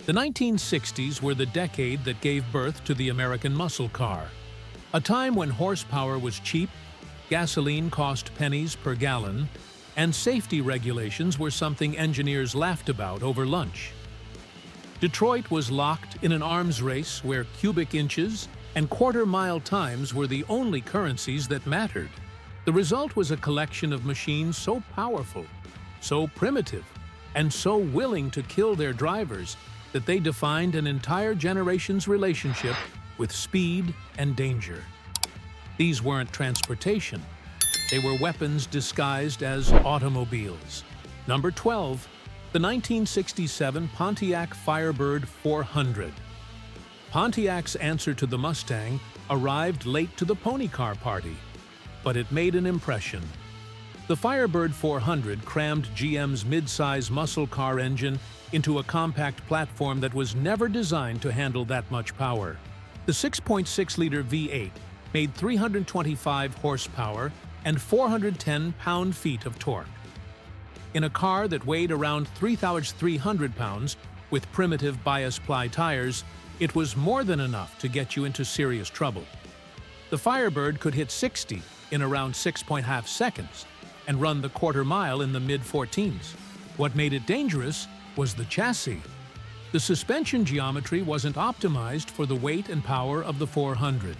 The 1960s were the decade that gave birth to the American muscle car, a time when horsepower was cheap, gasoline cost pennies per gallon, and safety regulations were something engineers laughed about over lunch. Detroit was locked in an arms race where cubic inches and quarter-mile times were the only currencies that mattered. The result was a collection of machines so powerful, so primitive, and so willing to kill their drivers that they defined an entire generation's relationship with speed and danger. These weren't transportation. They were weapons disguised as automobiles. Number 12, the 1967 Pontiac Firebird 400. Pontiac's answer to the Mustang arrived late to the pony car party, but it made an impression. The Firebird 400 crammed GM's mid-size muscle car engine into a compact platform that was never designed to handle that much power. The 6.6-liter V8 made 325 horsepower and 410 pound-feet of torque. In a car that weighed around 3,300 pounds with primitive bias-ply tires, it was more than enough to get you into serious trouble. The Firebird could hit 60 in around 6.5 seconds and run the quarter mile in the mid-14s. What made it dangerous was the chassis. The suspension geometry wasn't optimized for the weight and power of the 400.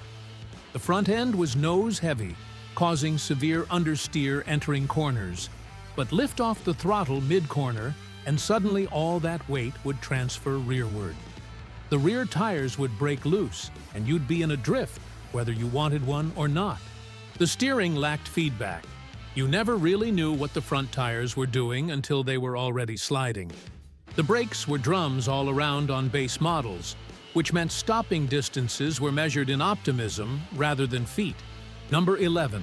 The front end was nose-heavy, causing severe understeer entering corners, but lift off the throttle mid-corner and suddenly all that weight would transfer rearward. The rear tires would break loose and you'd be in a drift, whether you wanted one or not. The steering lacked feedback. You never really knew what the front tires were doing until they were already sliding. The brakes were drums all around on base models, which meant stopping distances were measured in optimism rather than feet. Number 11,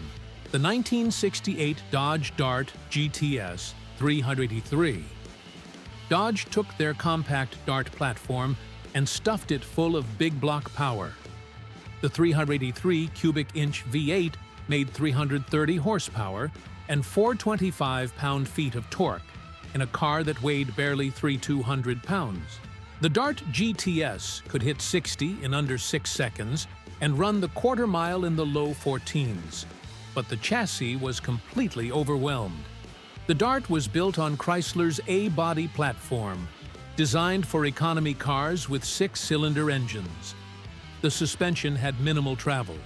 the 1968 Dodge Dart GTS 383. Dodge took their compact Dart platform and stuffed it full of big block power. The 383 cubic inch V8 made 330 horsepower and 425 pound-feet of torque in a car that weighed barely 3,200 pounds. The Dart GTS could hit 60 in under 6 seconds and run the quarter mile in the low 14s, but the chassis was completely overwhelmed. The Dart was built on Chrysler's A-body platform, designed for economy cars with 6-cylinder engines. The suspension had minimal travel,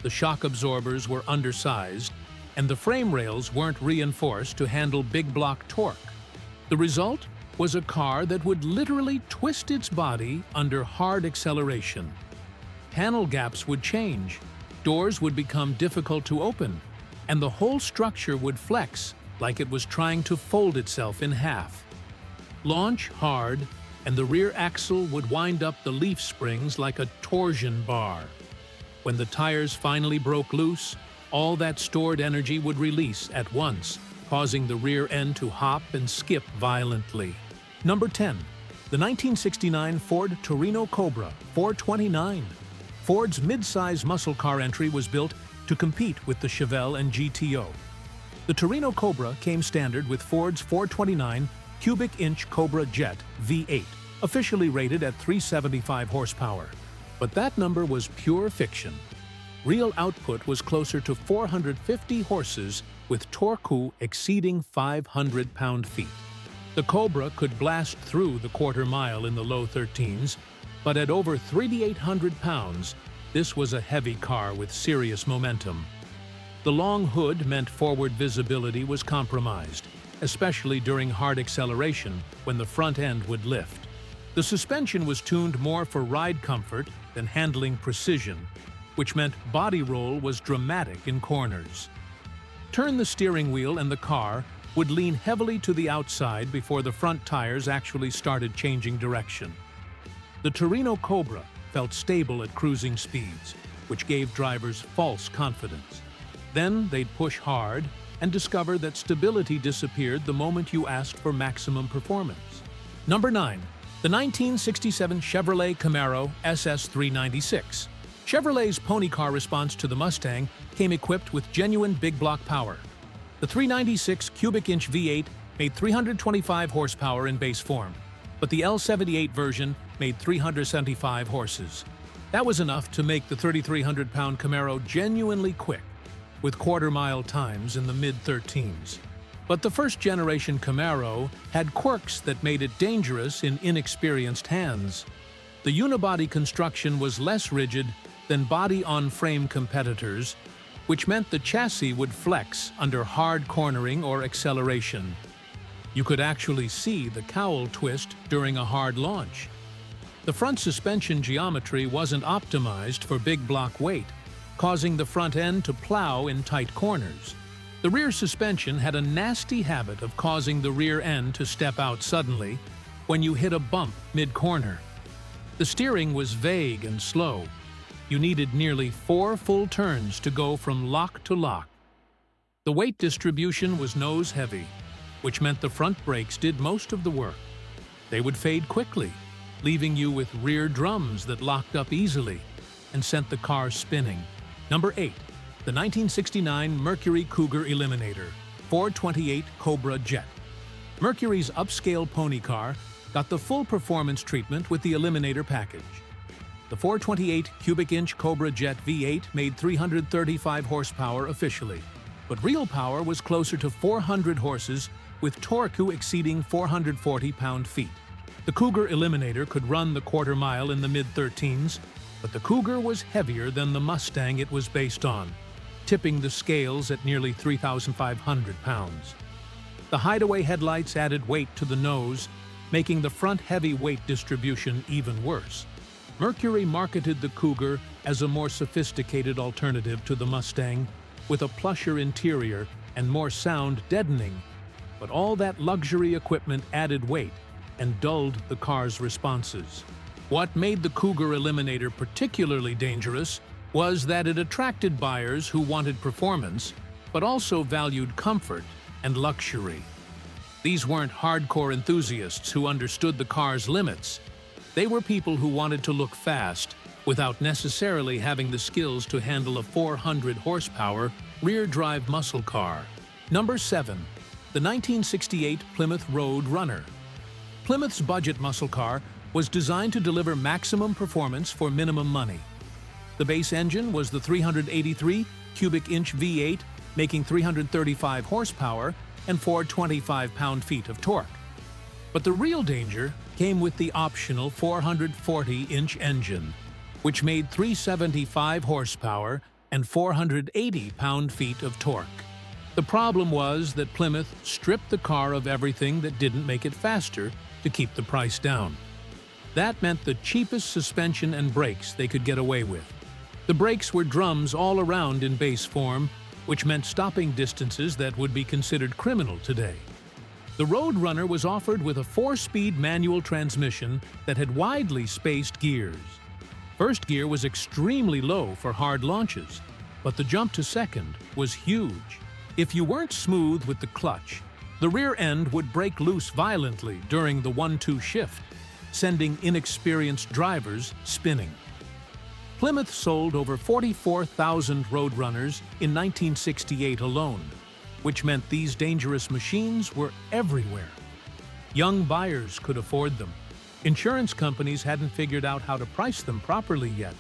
the shock absorbers were undersized, and the frame rails weren't reinforced to handle big block torque. The result was a car that would literally twist its body under hard acceleration. Panel gaps would change, doors would become difficult to open, and the whole structure would flex like it was trying to fold itself in half. Launch hard, and the rear axle would wind up the leaf springs like a torsion bar. When the tires finally broke loose, all that stored energy would release at once, causing the rear end to hop and skip violently. Number 10, the 1969 Ford Torino Cobra 429. Ford's mid-size muscle car entry was built to compete with the Chevelle and GTO. The Torino Cobra came standard with Ford's 429 cubic inch Cobra Jet V8, officially rated at 375 horsepower. But that number was pure fiction. Real output was closer to 450 horses with torque exceeding 500 pound-feet. The Cobra could blast through the quarter mile in the low 13s, but at over 3,800 pounds, this was a heavy car with serious momentum. The long hood meant forward visibility was compromised, especially during hard acceleration when the front end would lift. The suspension was tuned more for ride comfort than handling precision, which meant body roll was dramatic in corners. Turn the steering wheel and the car would lean heavily to the outside before the front tires actually started changing direction. The Torino Cobra felt stable at cruising speeds, which gave drivers false confidence. Then they'd push hard and discover that stability disappeared the moment you asked for maximum performance. Number 9, the 1967 Chevrolet Camaro SS 396. Chevrolet's pony car response to the Mustang came equipped with genuine big block power. The 396 cubic inch V8 made 325 horsepower in base form. but the L78 version made 375 horses. That was enough to make the 3,300-pound Camaro genuinely quick, with quarter-mile times in the mid-13s. But the first-generation Camaro had quirks that made it dangerous in inexperienced hands. The unibody construction was less rigid than body-on-frame competitors, which meant the chassis would flex under hard cornering or acceleration. You could actually see the cowl twist during a hard launch. The front suspension geometry wasn't optimized for big block weight, causing the front end to plow in tight corners. The rear suspension had a nasty habit of causing the rear end to step out suddenly when you hit a bump mid-corner. The steering was vague and slow. You needed nearly 4 full turns to go from lock to lock. The weight distribution was nose-heavy, which meant the front brakes did most of the work. They would fade quickly, leaving you with rear drums that locked up easily and sent the car spinning. Number 8. The 1969 Mercury Cougar Eliminator 428 Cobra Jet. Mercury's upscale pony car got the full performance treatment with the Eliminator package. The 428 cubic-inch Cobra Jet V8 made 335 horsepower officially, but real power was closer to 400 horses with torque exceeding 440 pound-feet. The Cougar Eliminator could run the quarter mile in the mid-13s, but the Cougar was heavier than the Mustang it was based on, tipping the scales at nearly 3,500 pounds. The hideaway headlights added weight to the nose, making the front heavy weight distribution even worse. Mercury marketed the Cougar as a more sophisticated alternative to the Mustang, with a plusher interior and more sound deadening, but all that luxury equipment added weight and dulled the car's responses. What made the Cougar Eliminator particularly dangerous was that it attracted buyers who wanted performance, but also valued comfort and luxury. These weren't hardcore enthusiasts who understood the car's limits. They were people who wanted to look fast without necessarily having the skills to handle a 400 horsepower rear-drive muscle car. Number 7. The 1968 Plymouth Road Runner. Plymouth's budget muscle car was designed to deliver maximum performance for minimum money. The base engine was the 383 cubic-inch V8, making 335 horsepower and 425 pound-feet of torque. But the real danger came with the optional 440-inch engine, which made 375 horsepower and 480 pound-feet of torque. The problem was that Plymouth stripped the car of everything that didn't make it faster to keep the price down. That meant the cheapest suspension and brakes they could get away with. The brakes were drums all around in base form, which meant stopping distances that would be considered criminal today. The Road Runner was offered with a 4-speed manual transmission that had widely spaced gears. First gear was extremely low for hard launches, but the jump to second was huge. If you weren't smooth with the clutch, the rear end would break loose violently during the 1-2 shift, sending inexperienced drivers spinning. Plymouth sold over 44,000 Road Runners in 1968 alone, which meant these dangerous machines were everywhere. Young buyers could afford them. Insurance companies hadn't figured out how to price them properly yet,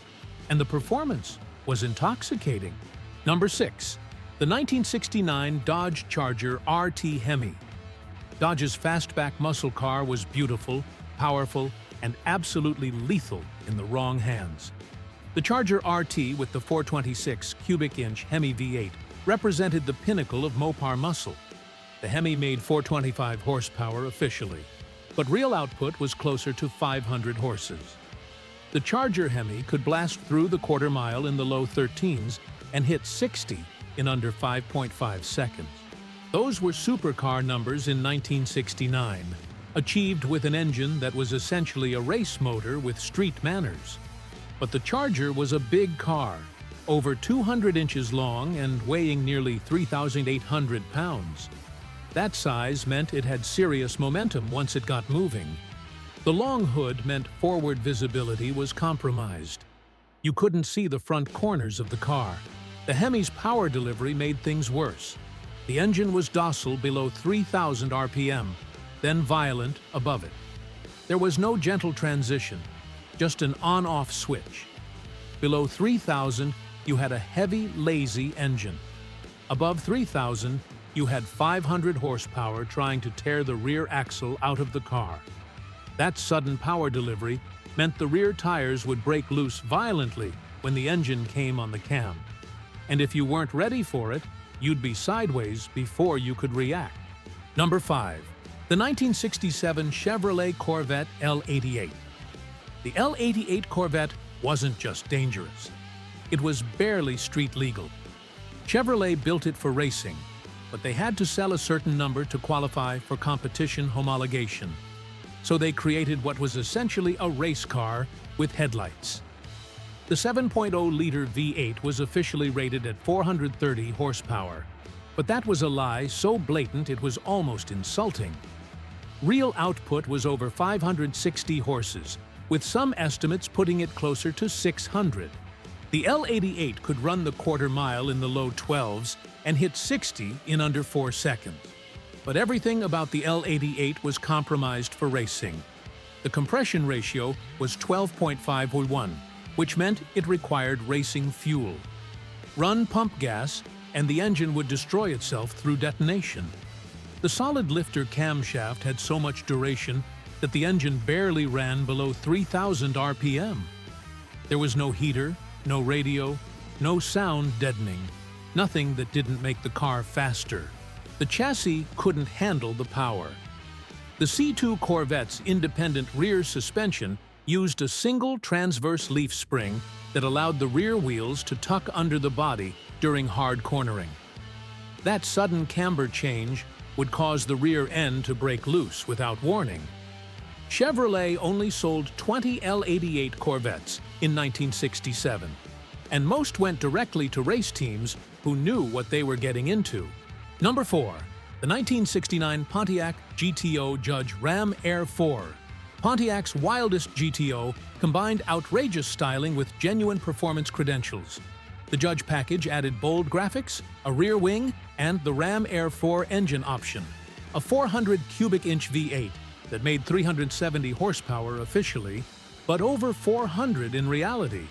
and the performance was intoxicating. Number 6. The 1969 Dodge Charger RT Hemi. Dodge's fastback muscle car was beautiful, powerful, and absolutely lethal in the wrong hands. The Charger RT with the 426 cubic-inch Hemi V8 represented the pinnacle of Mopar muscle. The Hemi made 425 horsepower officially, but real output was closer to 500 horses. The Charger Hemi could blast through the quarter mile in the low 13s and hit 60 in under 5.5 seconds. Those were supercar numbers in 1969, achieved with an engine that was essentially a race motor with street manners. But the Charger was a big car, over 200 inches long and weighing nearly 3,800 pounds. That size meant it had serious momentum once it got moving. The long hood meant forward visibility was compromised. You couldn't see the front corners of the car. The Hemi's power delivery made things worse. The engine was docile below 3,000 RPM, then violent above it. There was no gentle transition, just an on-off switch. Below 3,000, you had a heavy, lazy engine. Above 3,000, you had 500 horsepower trying to tear the rear axle out of the car. That sudden power delivery meant the rear tires would break loose violently when the engine came on the cam. And if you weren't ready for it, you'd be sideways before you could react. Number 5. The 1967 Chevrolet Corvette L88. The L88 Corvette wasn't just dangerous. It was barely street legal. Chevrolet built it for racing, but they had to sell a certain number to qualify for competition homologation. So they created what was essentially a race car with headlights. The 7.0-liter V8 was officially rated at 430 horsepower, but that was a lie so blatant it was almost insulting. Real output was over 560 horses, with some estimates putting it closer to 600. The L88 could run the quarter mile in the low 12s and hit 60 in under 4 seconds. But everything about the L88 was compromised for racing. The compression ratio was 12.5:1, which meant it required racing fuel. Run pump gas, and the engine would destroy itself through detonation. The solid lifter camshaft had so much duration that the engine barely ran below 3,000 RPM. There was no heater, no radio, no sound deadening, nothing that didn't make the car faster. The chassis couldn't handle the power. The C2 Corvette's independent rear suspension used a single transverse leaf spring that allowed the rear wheels to tuck under the body during hard cornering. That sudden camber change would cause the rear end to break loose without warning. Chevrolet only sold 20 L88 Corvettes in 1967, and most went directly to race teams who knew what they were getting into. Number 4. The 1969 Pontiac GTO Judge Ram Air 4. Pontiac's wildest GTO combined outrageous styling with genuine performance credentials. The Judge package added bold graphics, a rear wing, and the Ram Air 4 engine option, a 400 cubic inch V8 that made 370 horsepower officially, but over 400 in reality.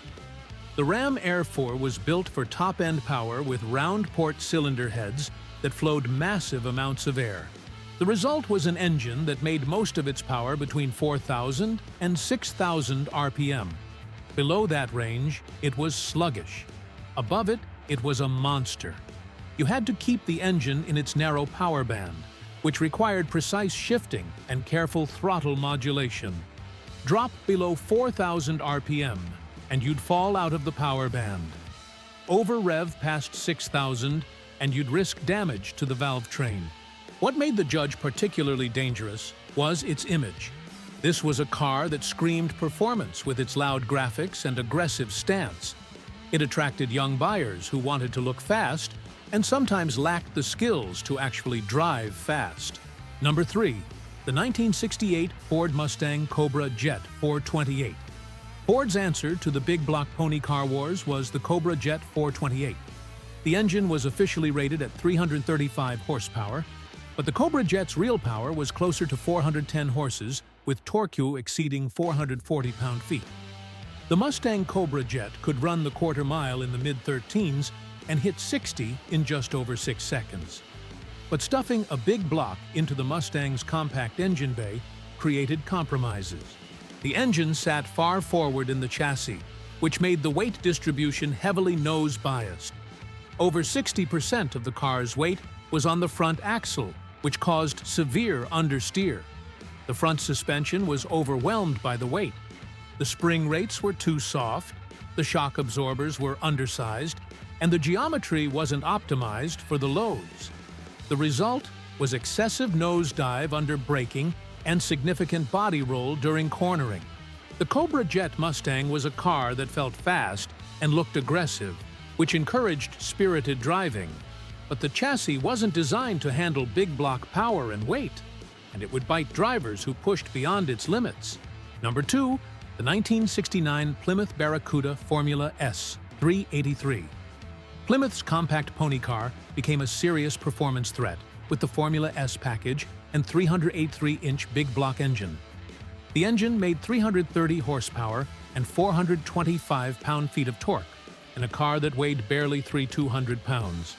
The Ram Air 4 was built for top-end power with round port cylinder heads that flowed massive amounts of air. The result was an engine that made most of its power between 4,000 and 6,000 RPM. Below that range, it was sluggish. Above it, it was a monster. You had to keep the engine in its narrow power band, which required precise shifting and careful throttle modulation. Drop below 4,000 RPM, and you'd fall out of the power band. Over-rev past 6,000, and you'd risk damage to the valve train. What made the Judge particularly dangerous was its image. This was a car that screamed performance with its loud graphics and aggressive stance. It attracted young buyers who wanted to look fast and sometimes lacked the skills to actually drive fast. Number 3. The 1968 Ford Mustang Cobra Jet 428. Ford's answer to the big block pony car wars was the Cobra Jet 428. The engine was officially rated at 335 horsepower, but the Cobra Jet's real power was closer to 410 horses, with torque exceeding 440 pound-feet. The Mustang Cobra Jet could run the quarter mile in the mid-13s and hit 60 in just over 6 seconds. But stuffing a big block into the Mustang's compact engine bay created compromises. The engine sat far forward in the chassis, which made the weight distribution heavily nose-biased. Over 60% of the car's weight was on the front axle, which caused severe understeer. The front suspension was overwhelmed by the weight. The spring rates were too soft, the shock absorbers were undersized, and the geometry wasn't optimized for the loads. The result was excessive nosedive under braking and significant body roll during cornering. The Cobra Jet Mustang was a car that felt fast and looked aggressive, which encouraged spirited driving. But the chassis wasn't designed to handle big block power and weight, and it would bite drivers who pushed beyond its limits. Number 2, the 1969 Plymouth Barracuda Formula S 383. Plymouth's compact pony car became a serious performance threat with the Formula S package and 383-inch big block engine. The engine made 330 horsepower and 425 pound-feet of torque in a car that weighed barely 200 pounds.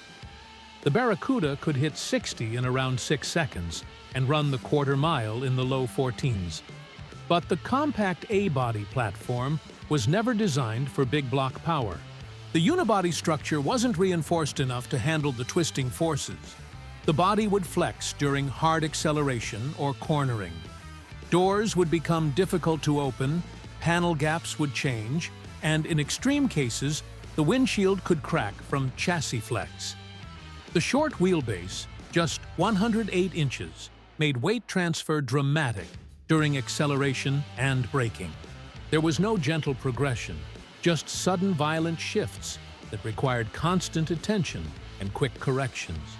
The Barracuda could hit 60 in around 6 seconds and run the quarter mile in the low 14s. But the compact A-body platform was never designed for big block power. The unibody structure wasn't reinforced enough to handle the twisting forces. The body would flex during hard acceleration or cornering. Doors would become difficult to open, panel gaps would change, and in extreme cases, the windshield could crack from chassis flex. The short wheelbase, just 108 inches, made weight transfer dramatic during acceleration and braking. There was no gentle progression, just sudden violent shifts that required constant attention and quick corrections.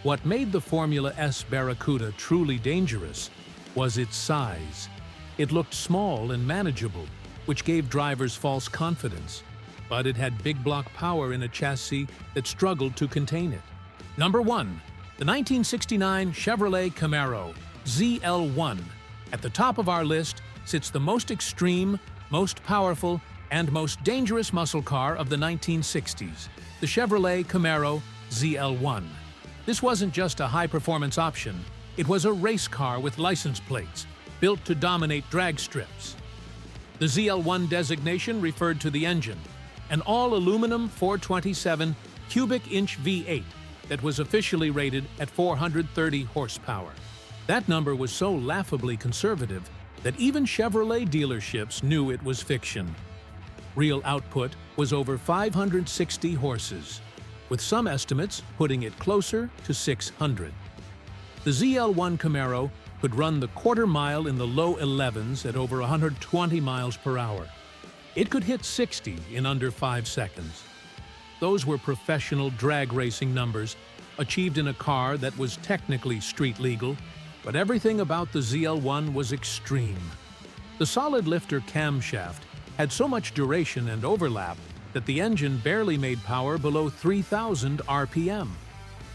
What made the Formula S Barracuda truly dangerous was its size. It looked small and manageable, which gave drivers false confidence, but it had big block power in a chassis that struggled to contain it. Number 1. The 1969 Chevrolet Camaro ZL1. At the top of our list sits the most extreme, most powerful, and most dangerous muscle car of the 1960s, the Chevrolet Camaro ZL1. This wasn't just a high-performance option, it was a race car with license plates, built to dominate drag strips. The ZL1 designation referred to the engine, an all-aluminum 427 cubic-inch V8 that was officially rated at 430 horsepower. That number was so laughably conservative that even Chevrolet dealerships knew it was fiction. Real output was over 560 horses, with some estimates putting it closer to 600. The ZL1 Camaro could run the quarter mile in the low 11s at over 120 miles per hour. It could hit 60 in under 5 seconds. Those were professional drag racing numbers, achieved in a car that was technically street legal, but everything about the ZL1 was extreme. The solid lifter camshaft had so much duration and overlap that the engine barely made power below 3,000 RPM.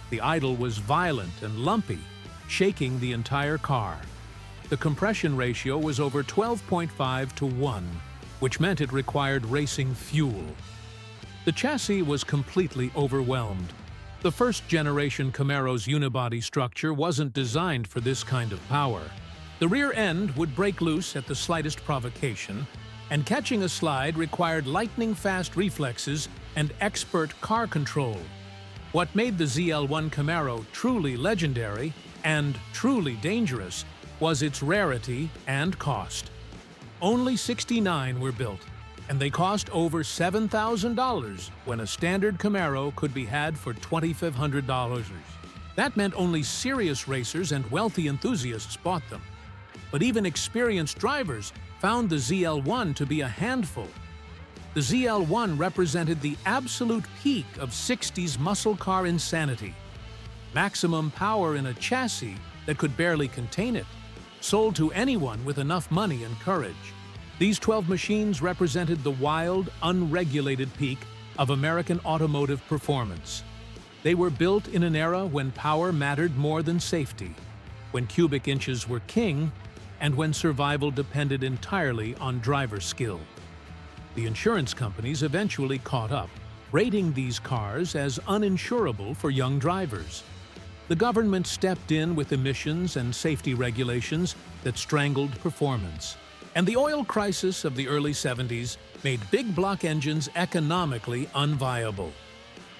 The idle was violent and lumpy, shaking the entire car. The compression ratio was over 12.5 to 1, which meant it required racing fuel. The chassis was completely overwhelmed. The first-generation Camaro's unibody structure wasn't designed for this kind of power. The rear end would break loose at the slightest provocation, and catching a slide required lightning-fast reflexes and expert car control. What made the ZL1 Camaro truly legendary and truly dangerous was its rarity and cost. Only 69 were built, and they cost over $7,000 when a standard Camaro could be had for $2,500. That meant only serious racers and wealthy enthusiasts bought them. But even experienced drivers found the ZL1 to be a handful. The ZL1 represented the absolute peak of 60s muscle car insanity. Maximum power in a chassis that could barely contain it, sold to anyone with enough money and courage. These 12 machines represented the wild, unregulated peak of American automotive performance. They were built in an era when power mattered more than safety, when cubic inches were king, and when survival depended entirely on driver skill. The insurance companies eventually caught up, rating these cars as uninsurable for young drivers. The government stepped in with emissions and safety regulations that strangled performance. And the oil crisis of the early 70s made big block engines economically unviable.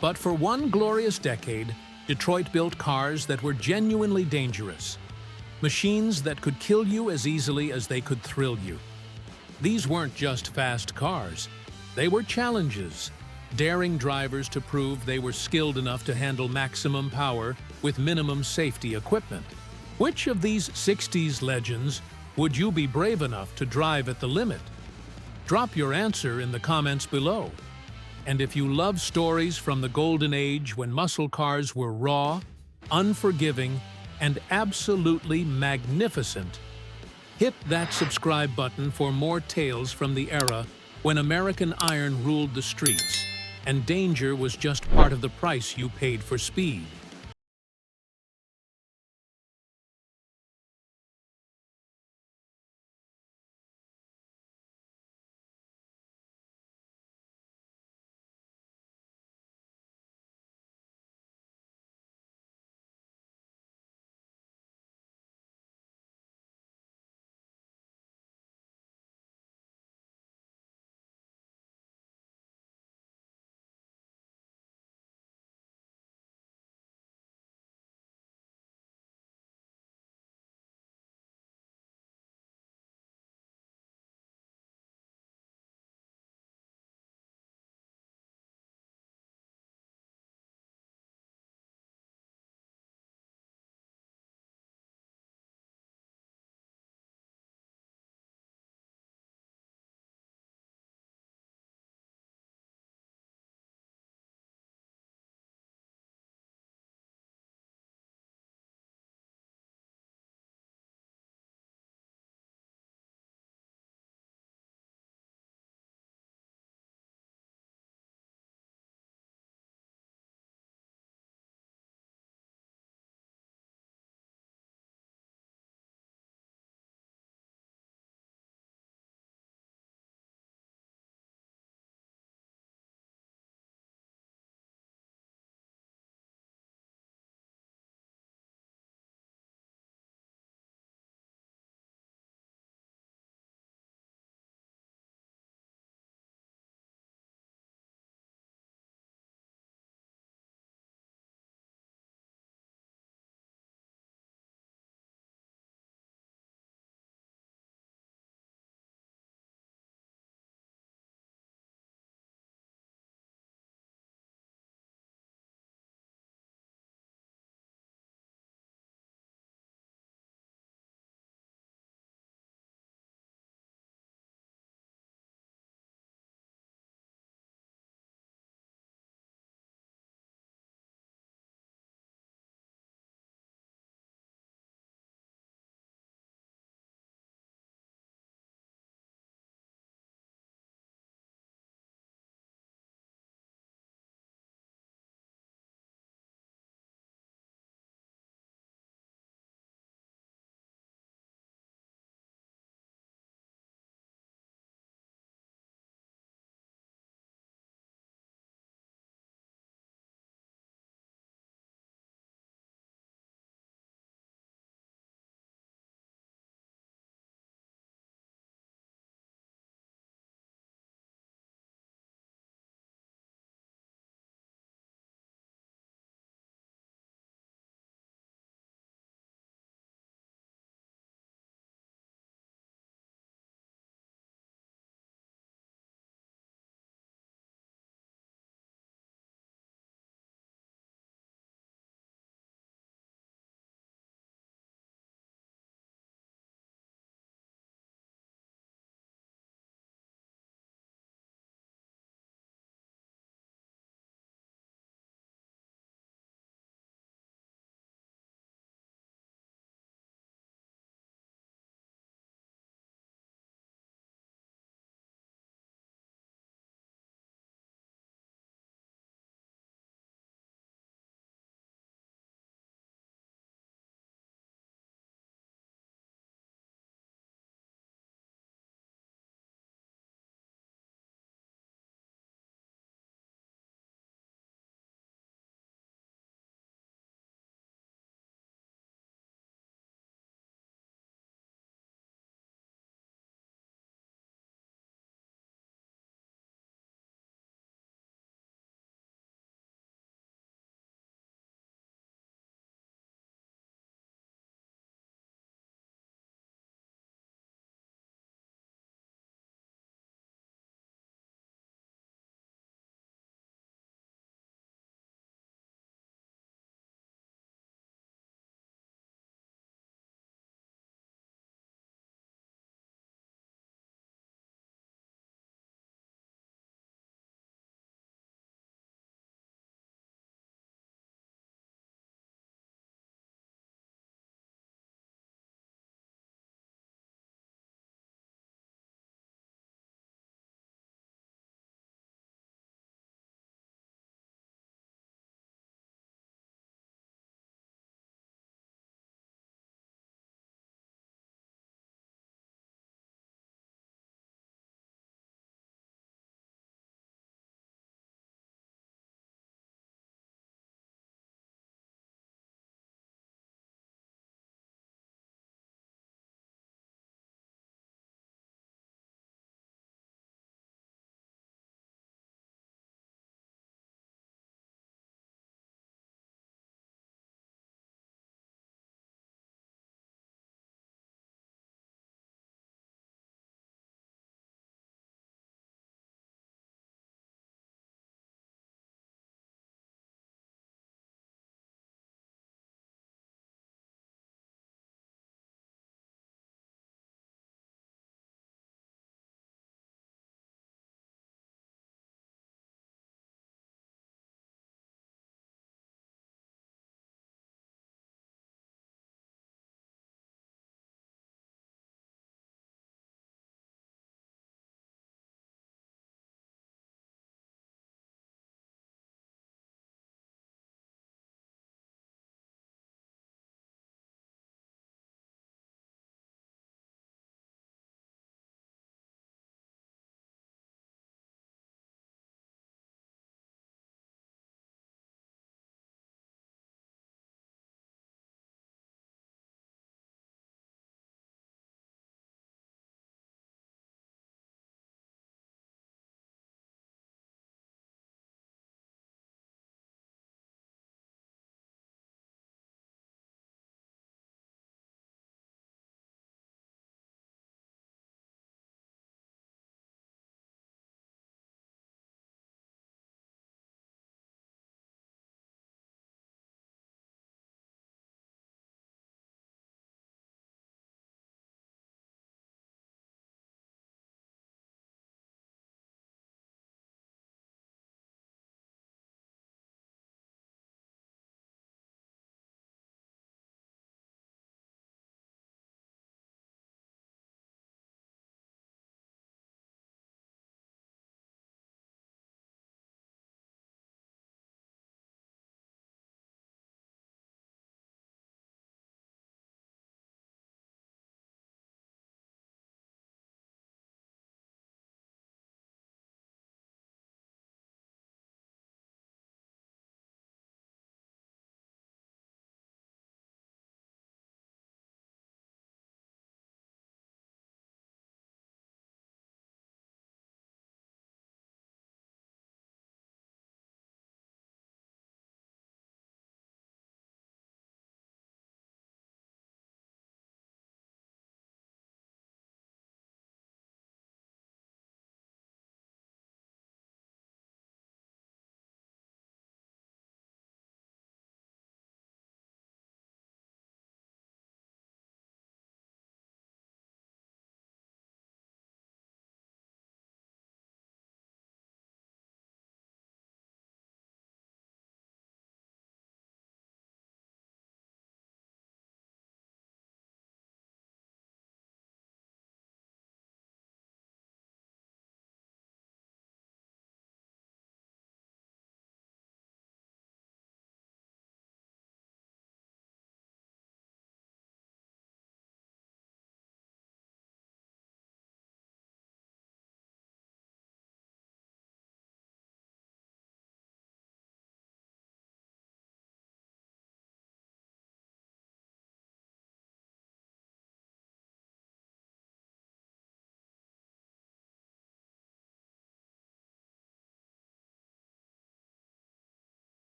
But for one glorious decade, Detroit built cars that were genuinely dangerous. Machines that could kill you as easily as they could thrill you. These weren't just fast cars. They were challenges, daring drivers to prove they were skilled enough to handle maximum power with minimum safety equipment. Which of these 60s legends would you be brave enough to drive at the limit? Drop your answer in the comments below. And if you love stories from the golden age when muscle cars were raw, unforgiving, and absolutely magnificent, hit that subscribe button for more tales from the era when American iron ruled the streets and danger was just part of the price you paid for speed.